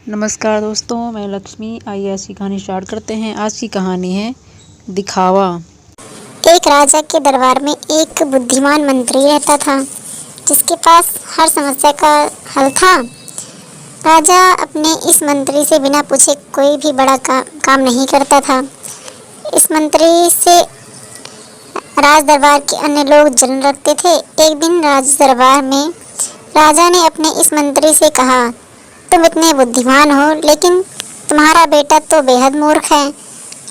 नमस्कार दोस्तों, मैं लक्ष्मी। आइए ऐसी कहानी स्टार्ट करते हैं। आज की कहानी है दिखावा। एक राजा के दरबार में एक बुद्धिमान मंत्री रहता था, जिसके पास हर समस्या का हल था। राजा अपने इस मंत्री से बिना पूछे कोई भी बड़ा काम नहीं करता था। इस मंत्री से राज दरबार के अन्य लोग जलन रखते थे। एक दिन राज दरबार में राजा ने अपने इस मंत्री से कहा, तुम इतने बुद्धिमान हो, लेकिन तुम्हारा बेटा तो बेहद मूर्ख है।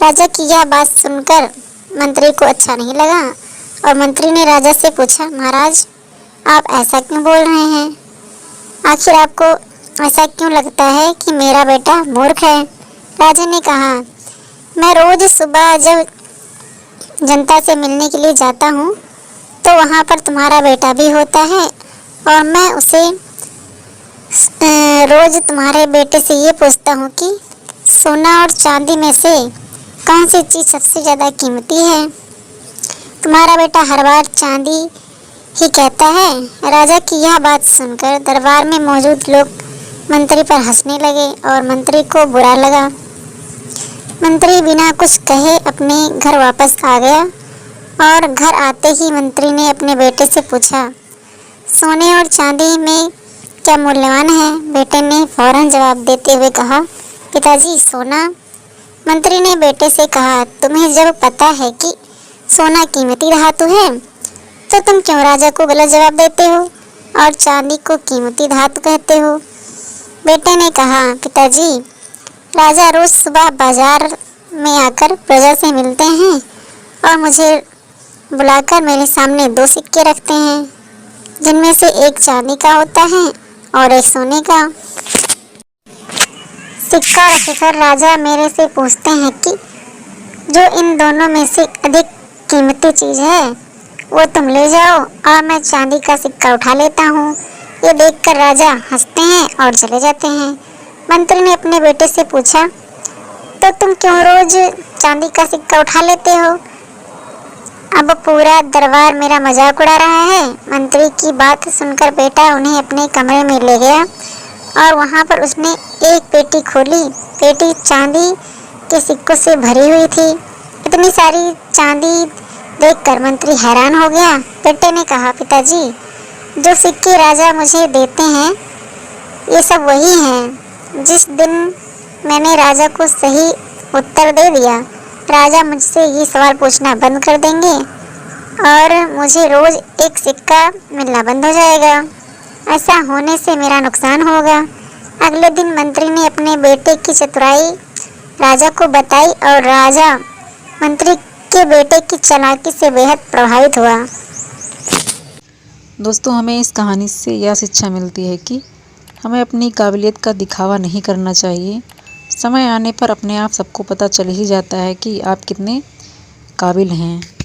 राजा की यह बात सुनकर मंत्री को अच्छा नहीं लगा और मंत्री ने राजा से पूछा, महाराज, आप ऐसा क्यों बोल रहे हैं? आखिर आपको ऐसा क्यों लगता है कि मेरा बेटा मूर्ख है? राजा ने कहा, मैं रोज सुबह जब जनता से मिलने के लिए जाता हूँ तो वहाँ पर तुम्हारा बेटा भी होता है और मैं उसे रोज तुम्हारे बेटे से ये पूछता हूँ कि सोना और चांदी में से कौन सी चीज़ सबसे ज़्यादा कीमती है? तुम्हारा बेटा हर बार चांदी ही कहता है। राजा की यह बात सुनकर दरबार में मौजूद लोग मंत्री पर हंसने लगे और मंत्री को बुरा लगा। मंत्री बिना कुछ कहे अपने घर वापस आ गया और घर आते ही मंत्री ने अपने बेटे से पूछा, सोने और चांदी में क्या मूल्यवान है? बेटे ने फौरन जवाब देते हुए कहा, पिताजी, सोना। मंत्री ने बेटे से कहा, तुम्हें जब पता है कि सोना कीमती धातु है तो तुम क्यों राजा को गलत जवाब देते हो और चांदी को कीमती धातु कहते हो? बेटे ने कहा, पिताजी, राजा रोज सुबह बाजार में आकर प्रजा से मिलते हैं और मुझे बुलाकर मेरे सामने दो सिक्के रखते हैं, जिनमें से एक चांदी का होता है और एक सोने का। सिक्का रखकर राजा मेरे से पूछते हैं कि जो इन दोनों में से अधिक कीमती चीज़ है वो तुम ले जाओ, और मैं चांदी का सिक्का उठा लेता हूँ। ये देखकर राजा हंसते हैं और चले जाते हैं। मंत्री ने अपने बेटे से पूछा, तो तुम क्यों रोज चांदी का सिक्का उठा लेते हो? अब पूरा दरबार मेरा मजाक उड़ा रहा है। मंत्री की बात सुनकर बेटा उन्हें अपने कमरे में ले गया और वहाँ पर उसने एक पेटी खोली। पेटी चांदी के सिक्कों से भरी हुई थी। इतनी सारी चांदी देखकर मंत्री हैरान हो गया। बेटे ने कहा, पिताजी, जो सिक्के राजा मुझे देते हैं ये सब वही हैं। जिस दिन मैंने राजा को सही उत्तर दे दिया, राजा मुझसे ये सवाल पूछना बंद कर देंगे और मुझे रोज एक सिक्का मिलना बंद हो जाएगा। ऐसा होने से मेरा नुकसान होगा। अगले दिन मंत्री ने अपने बेटे की चतुराई राजा को बताई और राजा मंत्री के बेटे की चालाकी से बेहद प्रभावित हुआ। दोस्तों, हमें इस कहानी से यह शिक्षा मिलती है कि हमें अपनी काबिलियत का दिखावा नहीं करना चाहिए। समय आने पर अपने आप सबको पता चल ही जाता है कि आप कितने काबिल हैं।